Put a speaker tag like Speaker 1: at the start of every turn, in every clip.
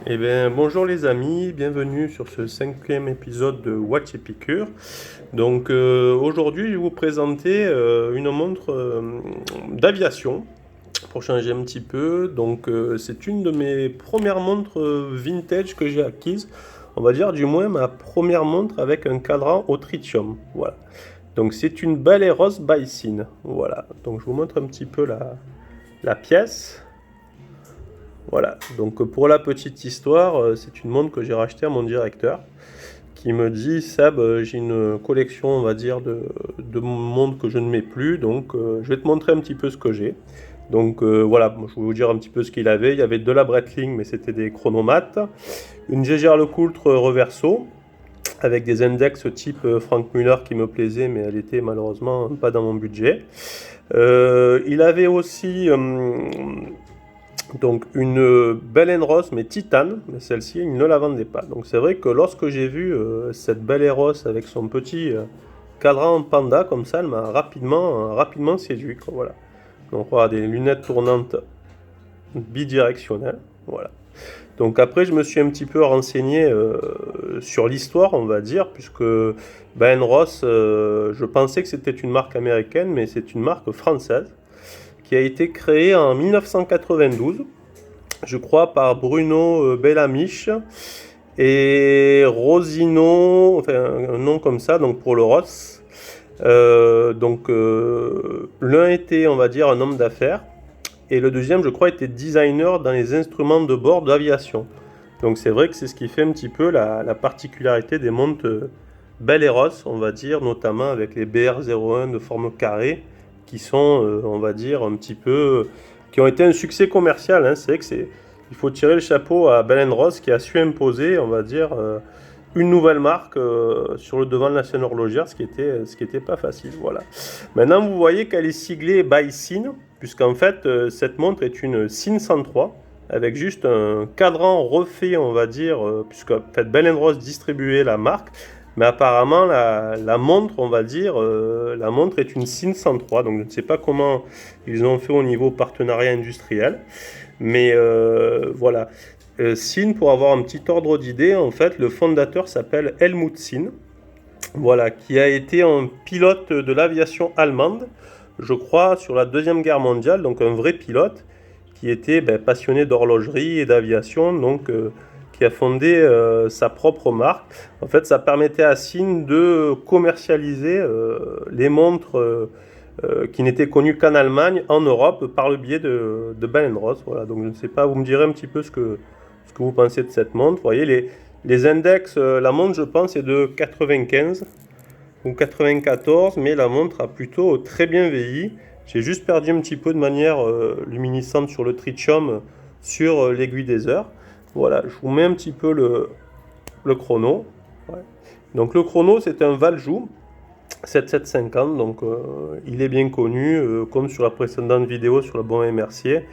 Speaker 1: Eh bien, bonjour les amis, bienvenue sur ce cinquième épisode de Watch Epicure. Donc aujourd'hui, je vais vous présenter une montre d'aviation pour changer un petit peu. Donc c'est une de mes premières montres vintage que j'ai acquises. On va dire du moins ma première montre avec un cadran au tritium. Voilà. Donc c'est une Baleros by Sinn. Voilà. Donc je vous montre un petit peu la pièce. Voilà, donc pour la petite histoire, c'est une montre que j'ai rachetée à mon directeur qui me dit Seb, j'ai une collection, on va dire, de montres que je ne mets plus, donc je vais te montrer un petit peu ce que j'ai. Donc voilà, je vais vous dire un petit peu ce qu'il avait. Il y avait de la Breitling, mais c'était des chronomates, une Jaeger-LeCoultre Reverso, avec des index type Frank Muller qui me plaisait, mais elle était malheureusement pas dans mon budget. Il avait aussi donc une Bell Ross mais titane, mais celle-ci il ne la vendait pas. Donc c'est vrai que lorsque j'ai vu cette Bell Ross avec son petit cadran en panda comme ça, elle m'a rapidement séduit, quoi, voilà. Donc voilà, des lunettes tournantes bidirectionnelles, voilà. Donc après je me suis un petit peu renseigné sur l'histoire, on va dire, puisque Bell Ross, je pensais que c'était une marque américaine, mais c'est une marque française qui a été créée en 1992, je crois, par Bruno Bellamiche et Rosino, enfin un nom comme ça, donc pour le Ross. L'un était, on va dire, un homme d'affaires, et le deuxième, je crois, était designer dans les instruments de bord d'aviation. Donc c'est vrai que c'est ce qui fait un petit peu la particularité des montres Bell et Ross, on va dire, notamment avec les BR01 de forme carrée, qui sont, on va dire, un petit peu, qui ont été un succès commercial, hein. C'est vrai que il faut tirer le chapeau à Bell Ross qui a su imposer, on va dire, une nouvelle marque sur le devant de la scène horlogère, ce qui était pas facile, voilà. Maintenant, vous voyez qu'elle est siglée by Sinn, puisqu'en fait, cette montre est une Sinn 103, avec juste un cadran refait, on va dire, puisque en fait, Bell Ross distribuait la marque, mais apparemment, la montre, on va dire, la montre est une Sinn 103, donc je ne sais pas comment ils ont fait au niveau partenariat industriel, mais voilà. Sinn, pour avoir un petit ordre d'idée, en fait, le fondateur s'appelle Helmut Sinn, voilà, qui a été un pilote de l'aviation allemande, je crois, sur la Deuxième Guerre mondiale, donc un vrai pilote, qui était passionné d'horlogerie et d'aviation, donc qui a fondé sa propre marque. En fait, ça permettait à Sinn de commercialiser les montres qui n'étaient connues qu'en Allemagne, en Europe, par le biais de Bell Ross. Voilà, donc je ne sais pas, vous me direz un petit peu ce que vous pensez de cette montre. Vous voyez, les index, la montre, je pense, est de 95 ou 94, mais la montre a plutôt très bien vieilli. J'ai juste perdu un petit peu de manière luminescente sur le tritium, sur l'aiguille des heures. Voilà, je vous mets un petit peu le chrono. Ouais. Donc le chrono, c'est un Valjoux 7750, donc il est bien connu, comme sur la précédente vidéo sur le bon et Mercier.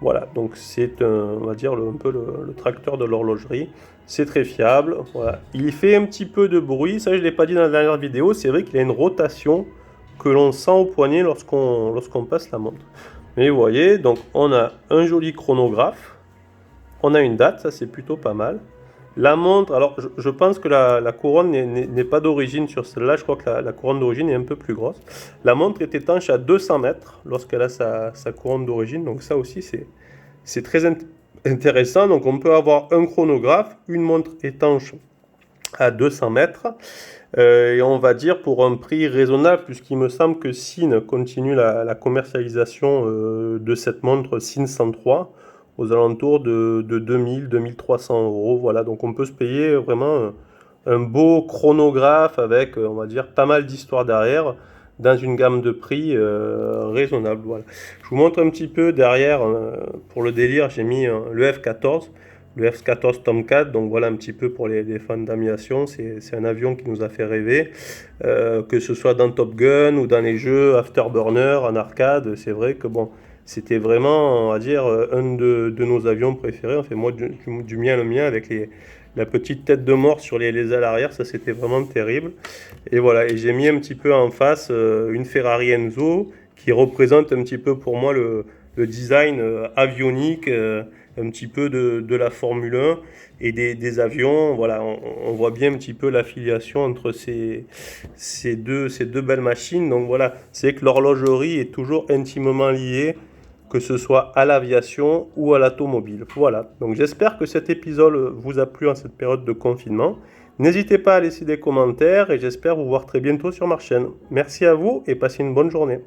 Speaker 1: Voilà, donc c'est on va dire un peu le tracteur de l'horlogerie. C'est très fiable. Voilà. Il fait un petit peu de bruit, ça je ne l'ai pas dit dans la dernière vidéo, c'est vrai qu'il a une rotation que l'on sent au poignet lorsqu'on passe la montre. Mais vous voyez, donc on a un joli chronographe, on a une date, ça c'est plutôt pas mal. La montre, alors je pense que la couronne n'est pas d'origine sur celle-là, je crois que la couronne d'origine est un peu plus grosse. La montre est étanche à 200 mètres lorsqu'elle a sa couronne d'origine, donc ça aussi c'est très intéressant. Donc on peut avoir un chronographe, une montre étanche à 200 mètres, et on va dire pour un prix raisonnable, puisqu'il me semble que Sinn continue la commercialisation de cette montre Sinn 103 aux alentours de 2000-2300 euros. Voilà, donc on peut se payer vraiment un beau chronographe avec, on va dire, pas mal d'histoire derrière, dans une gamme de prix raisonnable. Voilà. Je vous montre un petit peu derrière, pour le délire, j'ai mis le F-14. Le F-14 Tomcat, donc voilà un petit peu pour les fans d'aviation, c'est un avion qui nous a fait rêver, que ce soit dans Top Gun ou dans les jeux Afterburner en arcade, c'est vrai que bon, c'était vraiment, on va dire, un de nos avions préférés, enfin moi du mien le mien avec la petite tête de mort sur les ailes arrière, ça c'était vraiment terrible. Et voilà, et j'ai mis un petit peu en face une Ferrari Enzo qui représente un petit peu pour moi le design avionique un petit peu de la Formule 1 et des avions. Voilà, on voit bien un petit peu l'affiliation entre ces deux belles machines. Donc voilà, c'est que l'horlogerie est toujours intimement liée, que ce soit à l'aviation ou à l'automobile. Voilà, donc j'espère que cet épisode vous a plu en cette période de confinement. N'hésitez pas à laisser des commentaires et j'espère vous voir très bientôt sur ma chaîne. Merci à vous et passez une bonne journée.